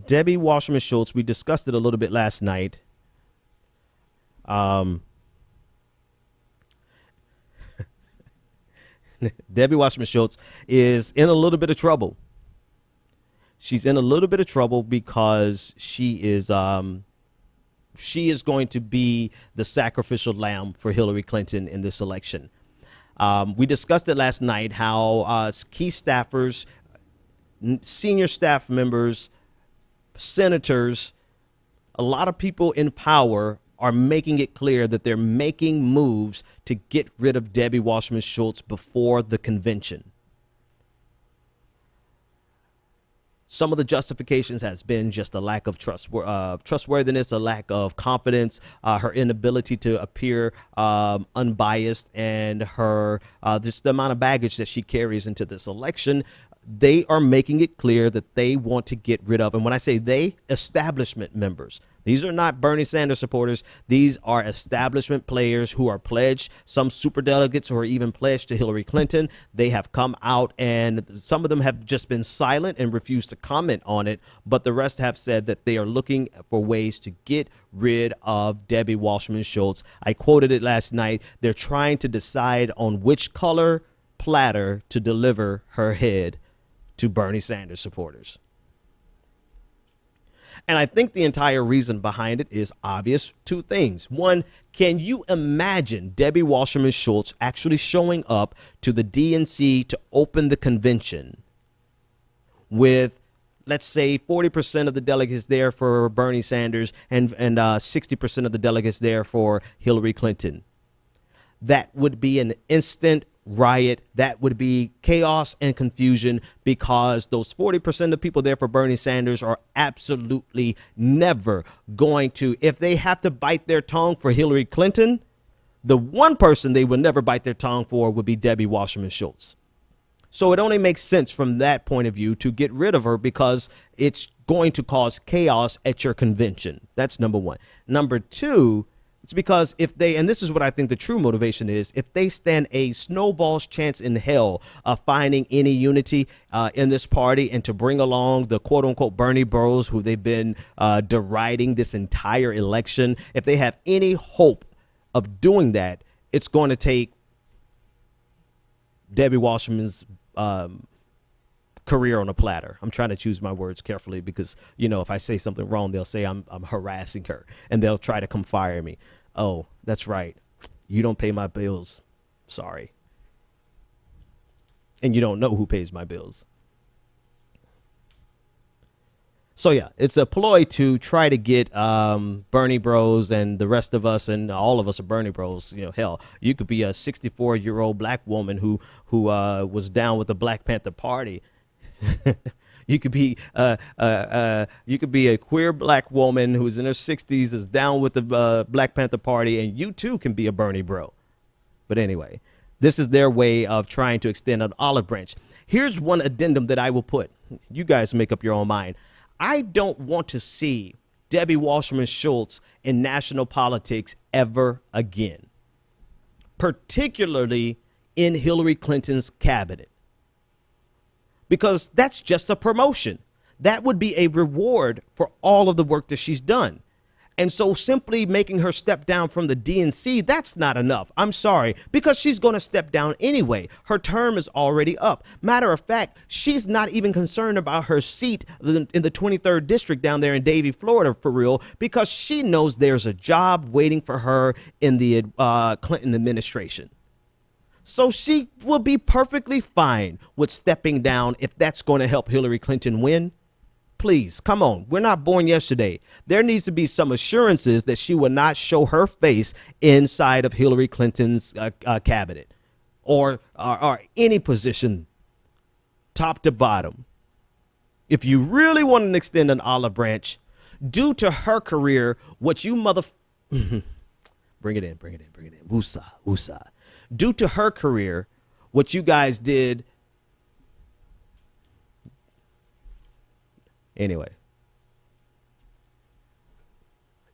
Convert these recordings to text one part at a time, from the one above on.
Debbie Wasserman Schultz, we discussed it a little bit last night. Debbie Wasserman Schultz is in a little bit of trouble. She's in a little bit of trouble because she is going to be the sacrificial lamb for Hillary Clinton in this election. We discussed it last night how key staffers, senior staff members, senators, a lot of people in power are making it clear that they're making moves to get rid of Debbie Wasserman Schultz before the convention. Some of the justifications has been just a lack of trustworthiness, a lack of confidence, her inability to appear unbiased, and her just the amount of baggage that she carries into this election. They are making it clear that they want to get rid of, and when I say they, establishment members. These are not Bernie Sanders supporters. These are establishment players who are pledged, some superdelegates who are even pledged to Hillary Clinton. They have come out, and some of them have just been silent and refused to comment on it. But the rest have said that they are looking for ways to get rid of Debbie Wasserman Schultz. I quoted it last night. They're trying to decide on which color platter to deliver her head to Bernie Sanders supporters. And I think the entire reason behind it is obvious. Two things. One, can you imagine Debbie Wasserman Schultz actually showing up to the DNC to open the convention with, let's say, 40% of the delegates there for Bernie Sanders and 60% of the delegates there for Hillary Clinton? That would be an instant riot. That would be chaos and confusion, because those 40% of people there for Bernie Sanders are absolutely never going to, if they have to bite their tongue for Hillary Clinton, the one person they would never bite their tongue for would be Debbie Wasserman Schultz. So it only makes sense from that point of view to get rid of her, because it's going to cause chaos at your convention. That's number one. Number two, it's because if they, and this is what I think the true motivation is, if they stand a snowball's chance in hell of finding any unity in this party and to bring along the quote unquote Bernie bros who they've been deriding this entire election, if they have any hope of doing that, it's going to take Debbie Wasserman's career on a platter. I'm trying to choose my words carefully because, you know, if I say something wrong, they'll say I'm harassing her and they'll try to come fire me. Oh, that's right. You don't pay my bills. Sorry. And you don't know who pays my bills. So, yeah, it's a ploy to try to get Bernie bros and the rest of us, and all of us are Bernie bros. You know, hell, you could be a 64-year-old black woman who was down with the Black Panther Party. You could be a queer black woman who's in her 60s, is down with the Black Panther Party, and you too can be a Bernie bro. But anyway, this is their way of trying to extend an olive branch. Here's one addendum that I will put. You guys make up your own mind. I don't want to see Debbie Wasserman Schultz in national politics ever again, particularly in Hillary Clinton's cabinet, because that's just a promotion. That would be a reward for all of the work that she's done. And so simply making her step down from the DNC, that's not enough. I'm sorry, because she's going to step down anyway. Her term is already up. Matter of fact, she's not even concerned about her seat in the 23rd district down there in Davie, Florida, for real, because she knows there's a job waiting for her in the Clinton administration. So she will be perfectly fine with stepping down if that's going to help Hillary Clinton win. Please, come on. We're not born yesterday. There needs to be some assurances that she will not show her face inside of Hillary Clinton's cabinet or any position, top to bottom. If you really want to extend an olive branch, due to her career, what you bring it in. Woosah, woosah. Due to her career, what you guys did. Anyway,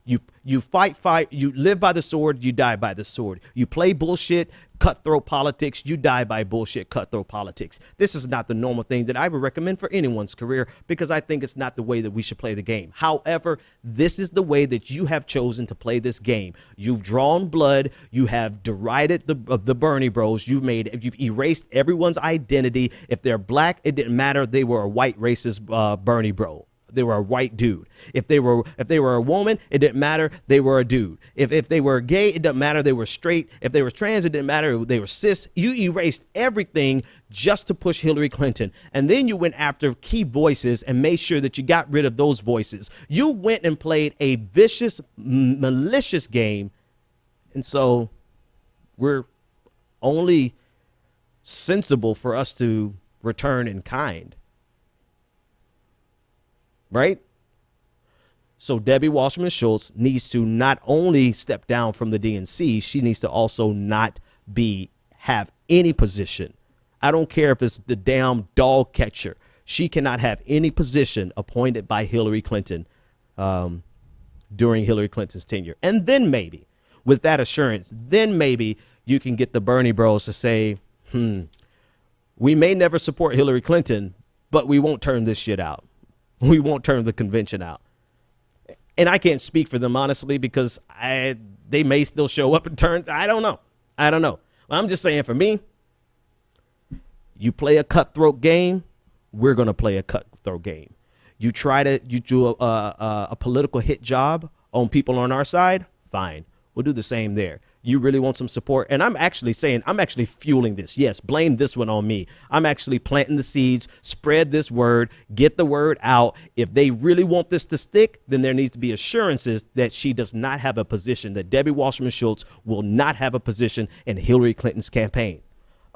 you You fight, you live by the sword, you die by the sword. You play bullshit, cutthroat politics, you die by bullshit, cutthroat politics. This is not the normal thing that I would recommend for anyone's career, because I think it's not the way that we should play the game. However, this is the way that you have chosen to play this game. You've drawn blood, you have derided the Bernie bros, you've erased everyone's identity. If they're black, it didn't matter. They were a white racist Bernie bro. They were a white dude. If they were a woman, it didn't matter. They were a dude. If they were gay, it didn't matter. They were straight. If they were trans, it didn't matter. They were cis. You erased everything just to push Hillary Clinton. And then you went after key voices and made sure that you got rid of those voices. You went and played a vicious, malicious game. And so we're only sensible for us to return in kind. Right? So Debbie Wasserman Schultz needs to not only step down from the DNC, she needs to also not have any position. I don't care if it's the damn dog catcher. She cannot have any position appointed by Hillary Clinton during Hillary Clinton's tenure. And then maybe, with that assurance, then maybe you can get the Bernie bros to say, we may never support Hillary Clinton, but we won't turn this shit out. We won't turn the convention out. And I can't speak for them, honestly, because they may still show up and turn. I don't know. Well, I'm just saying, for me, you play a cutthroat game, we're going to play a cutthroat game. You do a political hit job on people on our side, fine. We'll do the same there. You really want some support? And I'm actually fueling this. Yes, blame this one on me. I'm actually planting the seeds, spread this word, get the word out. If they really want this to stick, then there needs to be assurances that she does not have a position, that Debbie Wasserman Schultz will not have a position in Hillary Clinton's campaign.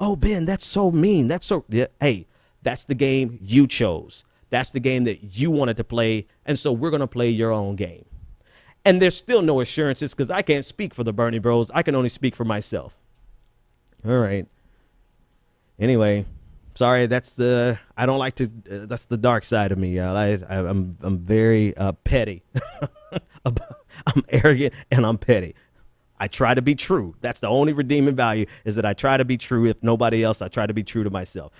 Oh, Ben, that's so mean. Hey, that's the game you chose. That's the game that you wanted to play. And so we're going to play your own game. And there's still no assurances, because I can't speak for the Bernie bros. I can only speak for myself. All right. Anyway, sorry. That's the dark side of me. I'm very petty. I'm arrogant and I'm petty. I try to be true. That's the only redeeming value, is that I try to be true. If nobody else, I try to be true to myself.